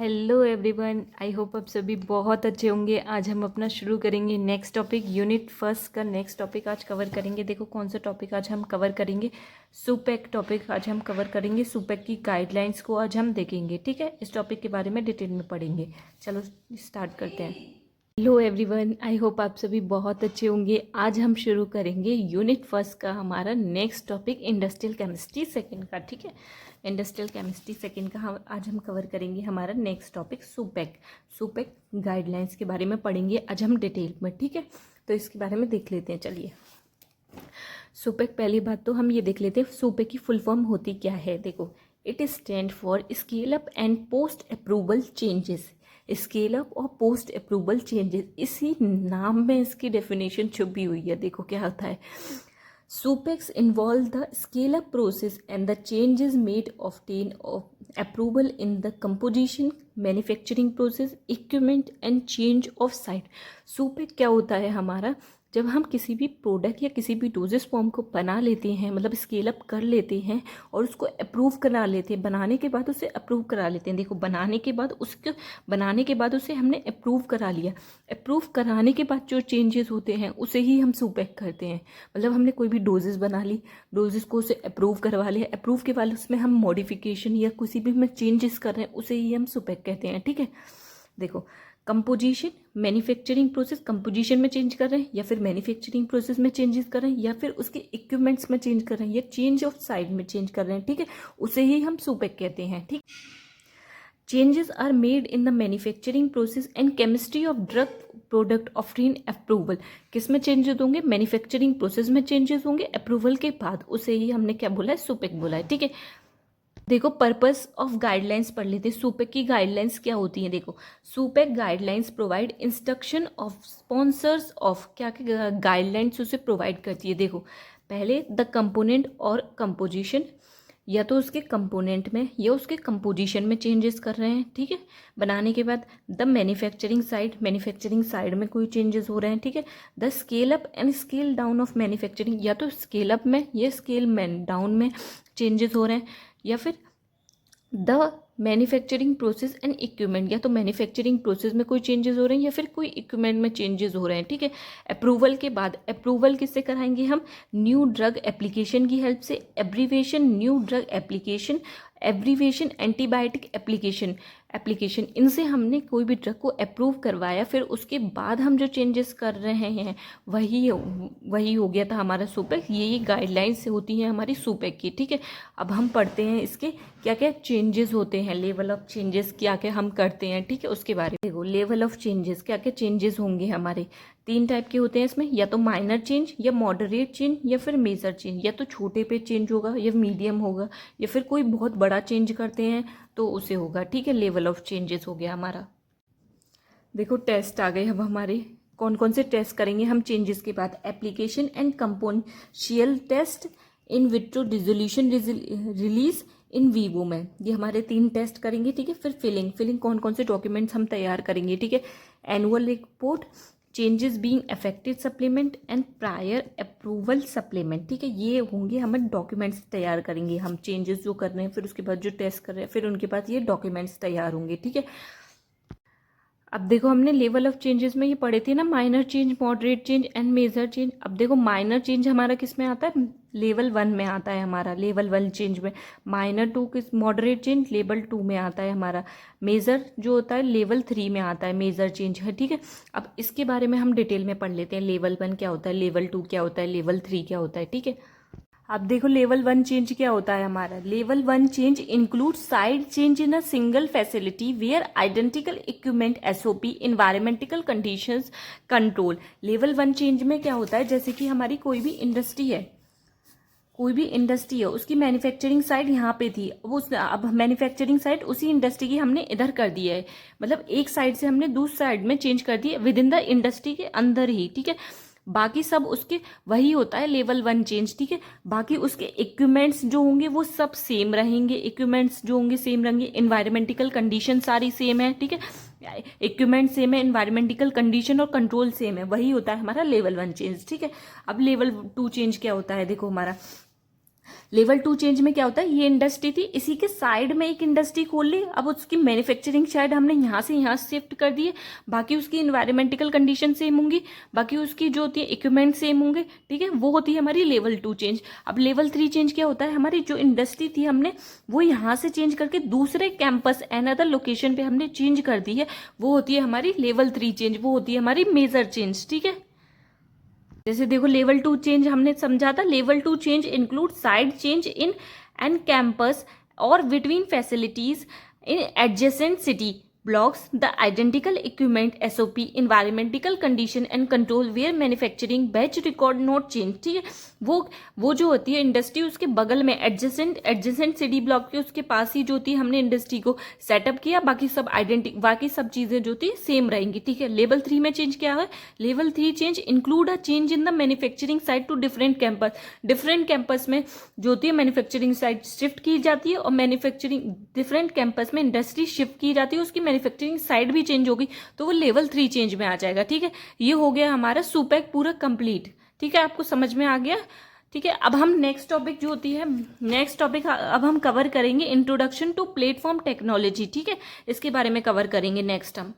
Hello everyone, I hope आप सभी बहुत अच्छे होंगे। आज हम अपना शुरू करेंगे नेक्स्ट टॉपिक, यूनिट फर्स्ट का नेक्स्ट टॉपिक आज कवर करेंगे। देखो कौन सा टॉपिक आज हम कवर करेंगे, सुपेक टॉपिक आज हम कवर करेंगे। सुपेक की गाइडलाइंस को आज हम देखेंगे, ठीक है। इस टॉपिक के बारे में डिटेल में पढ़ेंगे। चलो स्टार्ट करते हैं। हेलो एवरीवन, आई होप आप सभी बहुत अच्छे होंगे। आज हम शुरू करेंगे यूनिट फर्स्ट का हमारा next topic industrial chemistry second का, ठीक है। इंडस्ट्रियल केमिस्ट्री सेकंड का आज हम कवर करेंगे हमारा नेक्स्ट टॉपिक सुपेक गाइडलाइंस के बारे में पढ़ेंगे आज हम डिटेल में, ठीक है। तो इसके बारे में देख लेते हैं। चलिए, सुपेक, पहली बात तो हम ये देख लेते हैं सुपेक की फुल फॉर्म होती क्या है। देखो, it stand for scale up and post approval changes. Scale up और पोस्ट अप्रूवल चेंजेस, इसी नाम में इसकी डेफिनेशन छुपी हुई है। देखो क्या होता है। SUPACs involve the scale up process and the changes made obtain approval in the composition, manufacturing process, equipment and change of site. SUPAC क्या होता है हमारा, जब हम किसी भी प्रोडक्ट या किसी भी डोजेस फॉर्म को बना लेते हैं, मतलब स्केल अप कर लेते हैं और उसको अप्रूव करा लेते हैं। बनाने के बाद उसे अप्रूव करा लेते हैं। देखो, बनाने के बाद उसे हमने अप्रूव करा लिया। अप्रूव कराने के बाद जो चेंजेस होते हैं उसे ही हम सुपेक करते हैं। मतलब हमने कोई भी डोजेस बना ली, डोजेस को उसे अप्रूव करवा लिया, अप्रूव के बाद उसमें हम मॉडिफिकेशन या किसी भी में चेंजेस कर रहे हैं, उसे ही हम सुपेक कहते हैं, ठीक है। देखो, कंपोजिशन, मैन्युफैक्चरिंग प्रोसेस, कंपोजिशन में चेंज कर रहे हैं या फिर मैन्युफैक्चरिंग प्रोसेस में चेंजेस कर रहे हैं या फिर उसके इक्विपमेंट्स में चेंज कर रहे हैं या चेंज ऑफ साइड में चेंज कर रहे हैं, ठीक है। उसे ही हम सुपेक कहते हैं, ठीक। Changes are made in the manufacturing process and chemistry of drug product after approval. किस में चेंजेस होंगे, मैन्युफैक्चरिंग प्रोसेस में चेंजेस होंगे अप्रूवल के बाद, उसे ही हमने क्या बोला है, सुपेक बोला है, ठीक है। देखो, पर्पस ऑफ गाइडलाइंस पढ़ लेते हैं। सुपेक की गाइडलाइंस क्या होती हैं। देखो, SUPAC guidelines provide instruction of sponsors of, क्या क्या गाइडलाइंस उसे प्रोवाइड करती है। देखो, पहले द कंपोनेंट और कंपोजिशन, या तो उसके कंपोनेंट में या उसके कंपोजिशन में चेंजेस कर रहे हैं, ठीक है। बनाने के बाद the manufacturing side, manufacturing side में कोई चेंजेस हो रहे हैं, ठीक है। The scale up and scale down of manufacturing, या तो स्केल अप में या स्केल डाउन में चेंजेस हो रहे हैं, या फिर the manufacturing process and equipment, या तो मैन्युफैक्चरिंग प्रोसेस में कोई चेंजेस हो रहे हैं या फिर कोई इक्विपमेंट में चेंजेस हो रहे हैं, ठीक है। अप्रूवल के बाद, अप्रूवल किससे कराएंगे हम, न्यू ड्रग एप्लीकेशन की हेल्प से। Abbreviation, new drug application, abbreviation antibiotic application, इनसे हमने कोई भी ड्रग को अप्रूव करवाया, फिर उसके बाद हम जो चेंजेस कर रहे हैं वही हो गया था हमारा सुपेक। ये गाइडलाइंस होती हैं हमारी सुपेक की, ठीक है। अब हम पढ़ते हैं इसके क्या क्या चेंजेस होते हैं, लेवल ऑफ चेंजेस क्या क्या हम करते हैं, ठीक है, उसके बारे में। देखो, लेवल ऑफ चेंजेस, क्या क्या चेंजेस होंगे हमारे, 3 टाइप के होते हैं इसमें, या तो माइनर चेंज, या मॉडरेट चेंज, या फिर मेजर चेंज। या तो छोटे पे चेंज होगा या मीडियम होगा, या फिर कोई बहुत बड़ा चेंज करते हैं तो उसे होगा, ठीक है। लेवल ऑफ चेंजेस हो गया हमारा। देखो, टेस्ट आ गए अब हमारे। कौन कौन से टेस्ट करेंगे हम चेंजेस के बाद, application and compendial test, in vitro dissolution release, in vivo में। ये हमारे 3 टेस्ट करेंगे, ठीक है। फिर फिलिंग कौन कौन से डॉक्यूमेंट्स हम तैयार करेंगे, ठीक है। Annual report, changes being affected supplement and prior approval supplement, ठीक है। ये होंगे हमें डॉक्यूमेंट्स तैयार करेंगे हम, चेंजेस जो कर रहे हैं, फिर उसके बाद जो टेस्ट कर रहे हैं, फिर उनके बाद ये डॉक्यूमेंट्स तैयार होंगे, ठीक है। अब देखो, हमने लेवल ऑफ चेंजेस में ये पढ़े थे ना, minor change, moderate change and major change. अब देखो, माइनर चेंज हमारा किस में आता है, लेवल 1 में आता है हमारा, लेवल 1 चेंज में। माइनर 2 किस, मॉडरेट चेंज लेवल 2 में आता है हमारा। मेजर जो होता है लेवल 3 में आता है, मेजर चेंज है, ठीक है। अब इसके बारे में हम डिटेल में पढ़ लेते हैं, लेवल 1 क्या होता है, लेवल 2 क्या होता है, लेवल 3 क्या होता है, ठीक है। अब देखो, लेवल 1 चेंज क्या होता है हमारा। Level 1 change include side change in a single facility where identical equipment, SOP, environmental conditions control. Level 1 change में क्या होता है, जैसे कि हमारी कोई भी इंडस्ट्री है, उसकी मैन्युफैक्चरिंग साइट यहाँ पे थी, अब मैन्युफैक्चरिंग साइट उसी इंडस्ट्री की हमने इधर कर दी है, मतलब एक साइड से हमने दूसरी साइड में चेंज कर दी है, विद इन द इंडस्ट्री के अंदर ही, ठीक है। बाकी सब उसके वही होता है लेवल 1 चेंज, ठीक है। बाकी उसके इक्विपमेंट्स जो होंगे वो सब सेम रहेंगे, इन्वायरमेंटिकल कंडीशन सारी सेम है, ठीक है। इक्विपमेंट सेम है, इन्वायरमेंटिकल कंडीशन और कंट्रोल सेम है, वही होता है हमारा लेवल 1 चेंज, ठीक है। अब लेवल 2 चेंज क्या होता है, देखो हमारा लेवल 2 चेंज में क्या होता है, ये इंडस्ट्री थी, इसी के साइड में एक इंडस्ट्री खोल ली, अब उसकी मैन्युफैक्चरिंग साइड हमने यहाँ से यहाँ शिफ्ट कर दी है, बाकी उसकी इन्वायरमेंटिकल कंडीशन सेम होंगी, बाकी उसकी जो होती है इक्विपमेंट सेम होंगे, ठीक है, वो होती है हमारी लेवल 2 चेंज। अब लेवल 3 चेंज क्या होता है, हमारी जो इंडस्ट्री थी हमने वो यहाँ से चेंज करके दूसरे कैंपस अनदर लोकेशन पे हमने चेंज कर दी है, वो होती है हमारी लेवल 3 चेंज, वो होती है हमारी मेजर चेंज, ठीक है। जैसे देखो लेवल 2 चेंज हमने समझा था, level 2 change include side change in an campus और between facilities in adjacent city blocks the identical equipment SOP environmental condition and control where manufacturing batch record not change, ठीक है। वो जो होती है इंडस्ट्री उसके बगल में एडजेसेंट सिटी ब्लॉक के उसके पास ही जो होती है हमने इंडस्ट्री को सेटअप किया, बाकी सब चीजें जो थी सेम रहेंगी, ठीक है। लेवल 3 में चेंज क्या है, level 3 change include a change in the manufacturing site to different campus में जो होती है मैन्युफैक्चरिंग साइट शिफ्ट की जाती है और मैन्युफैक्चरिंग डिफरेंट कैंपस में इंडस्ट्री शिफ्ट की जाती है, उसकी मैन्युफैक्चरिंग साइड भी चेंज होगी तो वो लेवल 3 चेंज में आ जाएगा, ठीक है। ये हो गया हमारा सुपैक पूरा कंप्लीट, ठीक है, आपको समझ में आ गया, ठीक है। अब हम नेक्स्ट टॉपिक जो होती है, नेक्स्ट टॉपिक अब हम कवर करेंगे इंट्रोडक्शन टू प्लेटफॉर्म टेक्नोलॉजी, ठीक है, इसके बारे में कवर करेंगे नेक्स्ट हम।